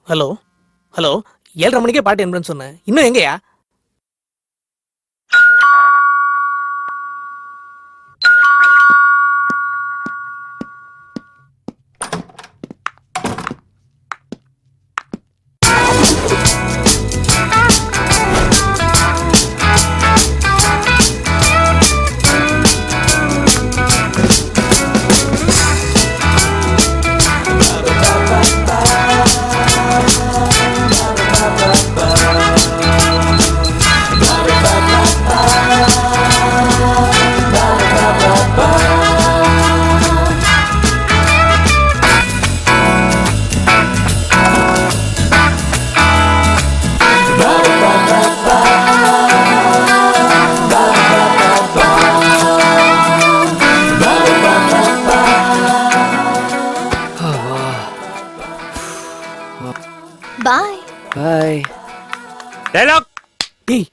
Hello hello 7:30 மணிக்கே பாட்டு என்பேன்னு சொன்னேன். இன்னும் எங்கயா? Bye bye. டயலாக். டேய்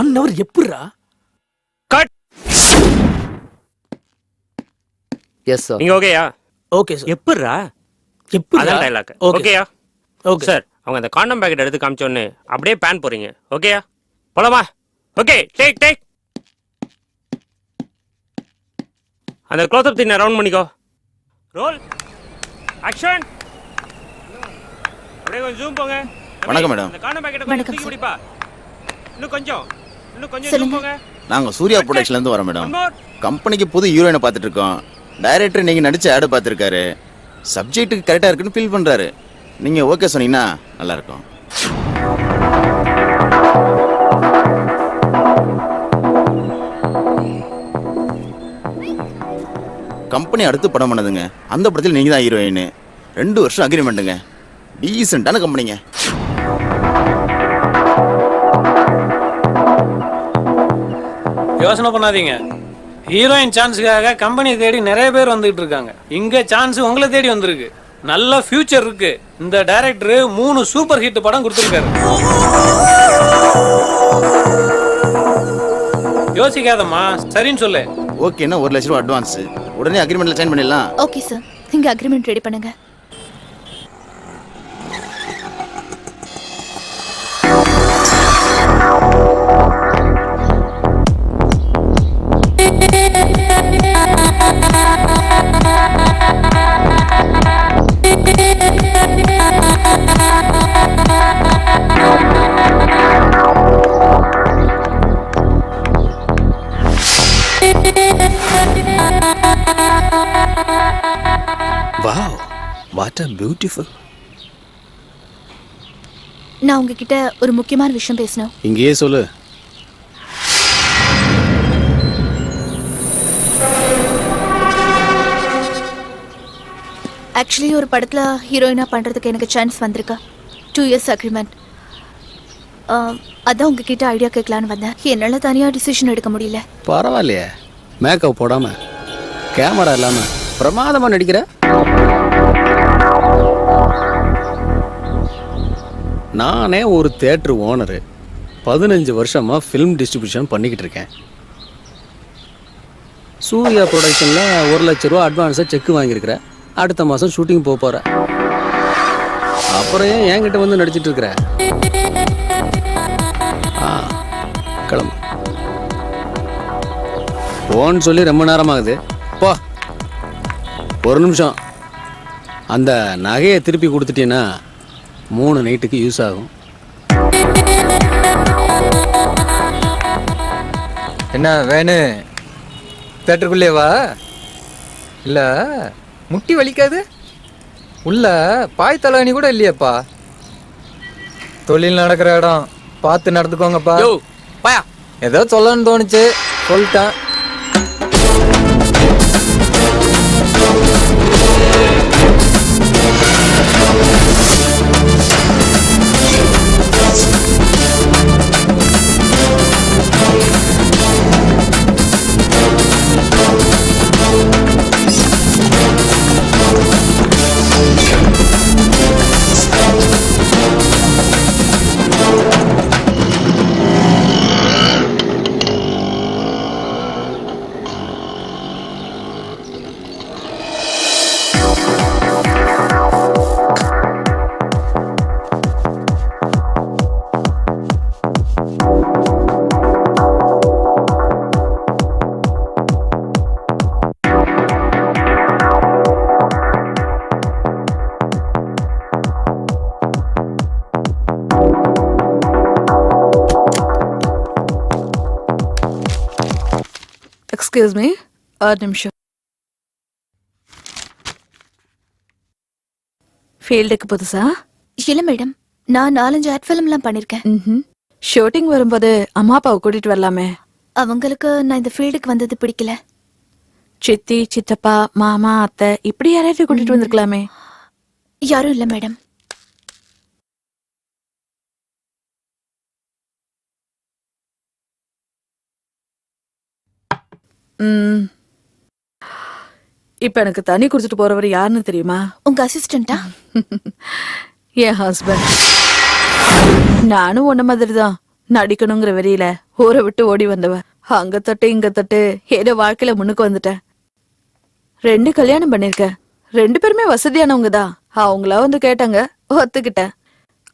1 hour எப்படிரா? கட். Yes sir. நீங்க ஓகேயா? Okay sir. எப்படிரா? எப்படிரா? அதான் டயலாக். ஓகே ஓகேயா? ஓகே சார் அவங்க அந்த காண்டம் பாக்கெட் எடுத்து காமிச்சோன்னு அப்படியே பேன் போறீங்க. ஓகேயா? போலாமா? Okay take take. அந்த க்ளோஸ் அப் தின்ன ரவுண்ட் பண்ணிக்கோ. Role action. அப்படியே கொஞ்சம் ஜூம் போங்க. வணக்கம் மேடம். அந்த காண்டம் பாக்கெட் வணக்கம் கொஞ்சம் சார். முடிப்பா. இன்னும் கொஞ்சம் ஜூம் சொல்லுங்க. போங்க. நாங்க சூர்யா ப்ரொடக்ஷன்ல இருந்து வரோம் மேடம். One more. கம்பெனிக்கு புது ஹீரோயினை பார்த்துட்டு இருக்கோம். டைரக்டர் நீங்க நடிச்ச ஆட் பார்த்துருக்காரு. சப்ஜெக்ட்டுக்கு கரெக்டா இருக்குன்னு ஃபீல் பண்றாரு. நீங்க ஓகே சொன்னீங்கன்னா நல்லா இருக்கும். கம்பெனி அடுத்து படம் பண்ணதுங்க. அந்த படத்தில் நீங்க தான் ஹீரோயின். 2 வருஷம் அக்ரிமெண்ட்டுங்க. டீசெண்டான கம்பெனிங்க. யோசனை பண்ணாதீங்க. ஹீரோயின் சான்ஸுக்காக கம்பெனி தேடி நிறைய பேர் வந்துகிட்டு இருக்காங்க. இங்க சான்ஸ் உங்களை தேடி வந்திருக்கு. நல்ல ஃபியூச்சர் இருக்கு. இந்த டைரக்டர் 3 சூப்பர் ஹிட் படம் கொடுத்துருக்காரு. யோசிக்காதம்மா, சரின்னு சொல்லு. ஓகேன்னா 1 லட்ச ரூபா அட்வான்ஸ். உடனே அக்ரிமெண்ட்ல சைன் பண்ணிடலாம். ஓகே சார், நீங்க அக்ரிமெண்ட் ரெடி பண்ணுங்க. Wow, what a beautiful. நான் உங்ககிட்ட ஒரு முக்கியமான விஷயம் பேசணும். இங்கேயே சொல்லு. ஆக்சுவலி ஒரு படத்துல ஹீரோயினா பண்றதுக்கு எனக்கு சான்ஸ் வந்திருக்கு. 2 years அக்ரிமெண்ட். அதான் உங்ககிட்ட ஐடியா கேட்கலான்னு வந்தேன். என்னால தனியா டிசிஷன் எடுக்க முடியல. பரவாயில்லையே, மேக்கப் போடாம கேமரா இல்லாம பிரமாதமா நடிக்கிற. நானே ஒரு தியேட்டர் ஓனரு. 15 வருஷமா ஃபிலிம் டிஸ்ட்ரிபியூஷன் பண்ணிக்கிட்டு இருக்கேன். சூர்யா ப்ரொடக்ஷனில் 1 லட்ச ரூபா அட்வான்ஸாக செக் வாங்கியிருக்கிறேன். அடுத்த மாதம் ஷூட்டிங் போக போகிறேன். அப்புறம் ஏன் என்கிட்ட வந்து நடிச்சிட்டு இருக்கிற? கிளம்பு. போன்னு சொல்லி ரொம்ப நேரமாகுது. போ. ஒரு நிமிஷம். அந்த நகையை திருப்பி கொடுத்துட்டீங்கன்னா 3 நைட்டுக்கு யூஸ் ஆகும். என்ன வேணு? தேட்டருக்குள்ளே வா. இல்லை முட்டி வலிக்காது? உள்ள பாய் தலாணி கூட இல்லையாப்பா. தொழில் நடக்கிற இடம் பார்த்து நடந்துக்கோங்கப்பா. பாயா, ஏதோ சொல்லணும்னு தோணுச்சு, சொல்லிட்டேன். எக்ஸ்கியூஸ் மீ ஒரு நிமிஷம். ஃபீல்டுக்கு புதுசா? இல்ல மேடம், நான் 4-5 ஆட் ஃபிலிம்லாம் பண்ணிருக்கேன். ஷூட்டிங் வரும்போது அம்மா அப்பாவை கூட்டிட்டு வரலாமே. அவங்களுக்கு நான் இந்த ஃபீல்டுக்கு வந்தது பிடிக்கல. சித்தி, சித்தப்பா, மாமா, அத்தை இப்படி யாரையாவது கூட்டிட்டு வந்திருக்கலாமே. யாரும் இல்ல மேடம். இப்ப எனக்கு தண்ணி குடிச்சிட்டு போறவர் யாருன்னு தெரியுமா? உங்க அசிஸ்டண்டா? என் ஹஸ்பண்ட். நானும் உன்ன மாதிரிதான் நடிக்கணுங்கிற வெறியில ஊரை விட்டு ஓடி வந்தவ. அங்க தொட்டு இங்க தொட்டு ஏதோ வாழ்க்கையில முன்னுக்கு வந்துட்டேன். 2 கல்யாணம் பண்ணிருக்கேன். 2 பேருமே வசதியானவங்க தான். அவங்களா வந்து கேட்டாங்க, ஒத்துக்கிட்டேன்.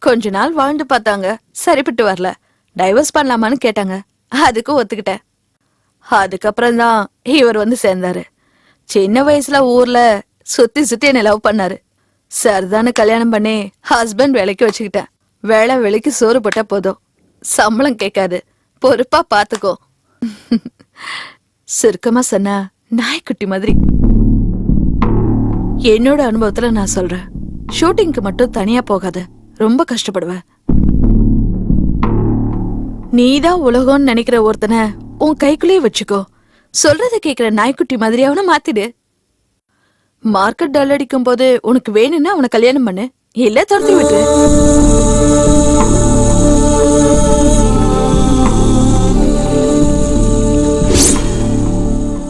கொஞ்ச நாள் வாழ்ந்து பார்த்தாங்க, சரிப்பட்டு வரல. டைவர்ஸ் பண்ணலாமான்னு கேட்டாங்க, அதுக்கும் ஒத்துக்கிட்டேன். அதுக்கப்புறம் தான் இவர் வந்து சேர்ந்தாரு. சின்ன வயசுல ஊர்ல சுத்தி சுத்தி என்ன லவ் பண்ணாரு. சரிதானு கல்யாணம் பண்ணி ஹஸ்பண்ட் வேலைக்கு வச்சுக்கிட்டேன். வேலை வேலைக்கு சோறு போட்டா போதும், சம்பளம் கேட்காது, பொறுப்பா பாத்துக்கோ. சுருக்கமா சொன்னா நாய்க்குட்டி மாதிரி. என்னோட அனுபவத்துல நான் சொல்றேன், ஷூட்டிங்க்கு மட்டும் தனியா போகாத, ரொம்ப கஷ்டப்படுவ. நீதான் உலகம்னு நினைக்கிற ஒருத்தனை உன் கைக்குள்ளேயே வச்சுக்கோ. சொல்றத கேக்குற நாய்க்குட்டி மாதிரி அவனை மாத்திடு. மார்க்கெட் டல் அடிக்கும் போது உனக்கு வேணும்னா அவனை கல்யாணம் பண்ணு, இல்ல துரத்தி விட்டு.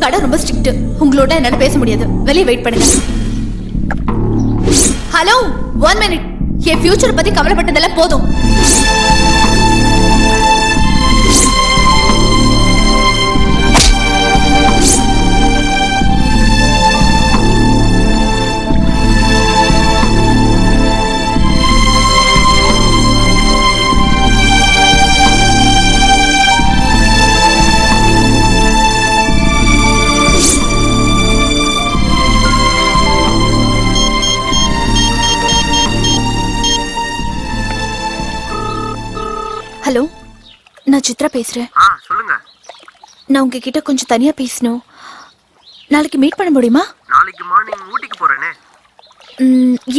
கடை ரொம்ப ஸ்ட்ரிக்ட். உங்களோட என்னால பேச முடியாது. வெளியே வெயிட் பண்ணுங்க. Hello, 1 minute. என் ஃபியூச்சர் பத்தி கவலைப்பட்டதெல்லாம் போதும். ஹலோ, நான் சித்ரா பேசுறேன். சொல்லுங்க. நான் உங்ககிட்ட கொஞ்சம் தனியா பேசணும். நாளைக்கு மீட் பண்ண முடியுமா? நாளைக்கு மார்னிங் ஊட்டிக்கு போறேனே.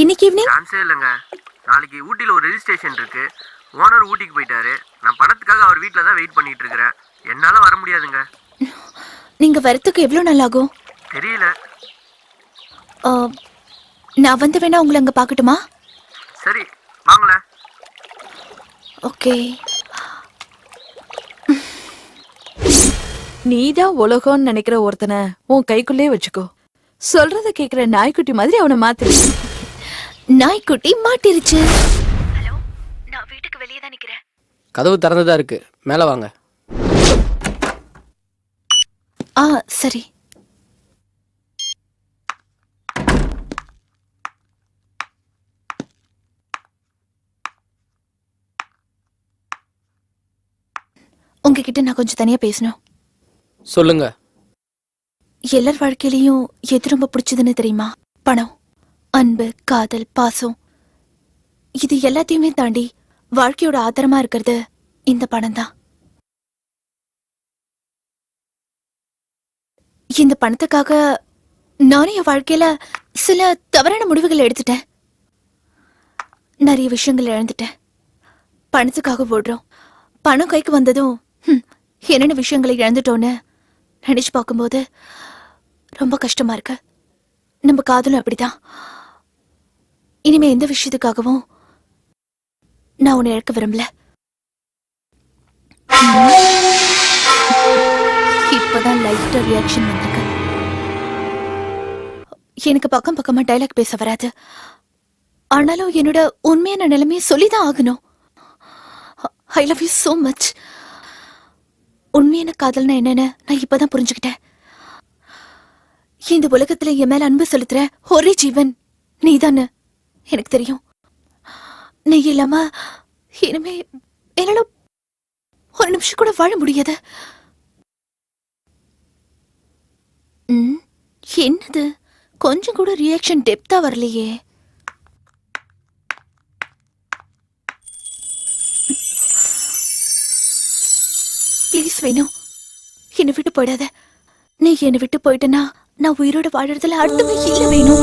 இன்னைக்கு ஈவினிங்? சான்ஸே இல்லைங்க. நாளைக்கு ஊட்டியில் ஒரு ரெஜிஸ்ட்ரேஷன் இருக்கு. ஓனர் ஊட்டிக்கு போயிட்டாரு. நான் படத்துக்காக அவர் வீட்டில் தான் வெயிட் பண்ணிட்டு இருக்கிறேன். என்னால வர முடியாதுங்க. நீங்க வரத்துக்கு எவ்வளவு நாள் ஆகும்? தெரியல. நான் வந்து வேணா உங்களை அங்க பாக்கட்டுமா? சரி, வாங்களேன். ஓகே. நீதான் உலகம்னு நினைக்கிற ஒருத்தனை உன் கைக்குள்ளேயே வச்சுக்கோ. சொல்றத கேக்குற நாய்க்குட்டி மாதிரி அவனை மாத்திரு. நாய்க்குட்டி மாட்டிருச்சு. ஹலோ, நான் வீட்டுக்கு வெளியே தான் நிக்கிறேன். கதவு திறந்துதான் இருக்கு, மேல வாங்க. சரி. உங்ககிட்ட நான் கொஞ்சம் தனியா பேசணும். சொல்லுங்க. எல்லார் வாழ்க்கையிலயும் எது ரொம்ப பிடிச்சதுன்னு தெரியுமா? பணம், அன்பு, காதல், பாசம். இது எல்லாத்தையுமே தாண்டி வாழ்க்கையோட ஆதாரமா இருக்கிறது இந்த பணம் தான். இந்த பணத்துக்காக நானும் என் வாழ்க்கையில சில தவறான முடிவுகளை எடுத்துட்டேன். நிறைய விஷயங்கள் இழந்துட்டேன். பணத்துக்காக ஓடுறோம். பணம் கைக்கு வந்ததும் என்னென்ன விஷயங்களை இழந்துட்டோன்னு நினைச்சு பார்க்கும்போது ரொம்ப கஷ்டமா இருக்கு. நம்ம காதலும் அப்படிதான். இனிமே எந்த விஷயத்துக்காகவும் நான் உன்னை இழக்க விரும்பல. இப்பதான் லைட்டா ரியாக்ஷன் வந்திருக்கு. எனக்கு பக்கம் பக்கமா டைலாக் பேச வராது. ஆனாலும் என்னோட உண்மையான நிலைமையை சொல்லிதான் ஆகணும். I love you so much. உண்மையான காதல்னா என்னன்னு நான் இப்பதான் புரிஞ்சுக்கிட்டேன். இந்த உலகத்துல என் மேல அன்பு செலுத்துற ஒரே ஜீவன் நீதானு எனக்கு தெரியும். நீ இல்லாம இனிமே என்னால ஒரு நிமிஷம் கூட வாழ முடியாது. என்னது, கொஞ்சம் கூட ரியாக்ஷன் டெப்தா வரலையே. ப்ளீஸ் வேணும், என்னை விட்டு போயிடாத. நீ என்னை விட்டு போயிட்டனா நான் உயிரோட வாழறதுல அர்த்தமே இல்ல வேணும்.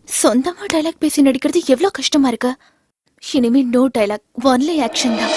சொந்தமா டைலாக் பேசி நடிக்கிறது எவ்வளவு கஷ்டமா இருக்கு. இனிமே நோ டைலாக், ஒன்லி ஆக்ஷன் தான்.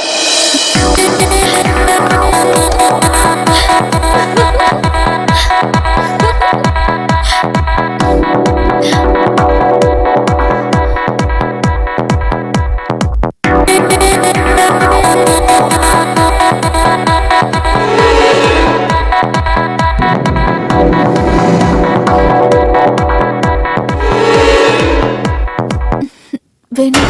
வேணு,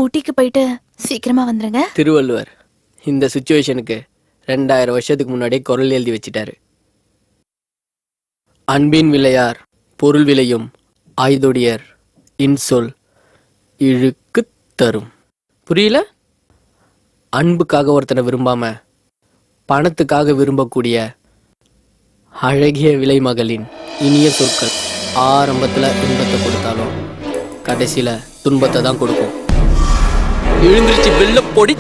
ஊட்டிக்கு போயிட்டு சீக்கிரமா வந்துருங்க. திருவள்ளுவர் இந்த சுச்சுவேஷனுக்கு 2000 வருஷத்துக்கு முன்னாடியே குரல் எழுதி வச்சிட்டாரு. அன்பின் விளையார் பொருள் விளையும் ஆய்தொடியர் இன்சொல் இழுக்கு தரும். புரியல? அன்புக்காக ஒருத்தனை விரும்பாம பணத்துக்காக விரும்பக்கூடிய அழகிய விலைமகளின் இனிய சொற்கள் ஆரம்பத்துல இன்பத்தை கொடுத்தாலும் கடைசியில துன்பத்தை தான் கொடுக்கும். எழுந்திருச்சு வெள்ள பொடி.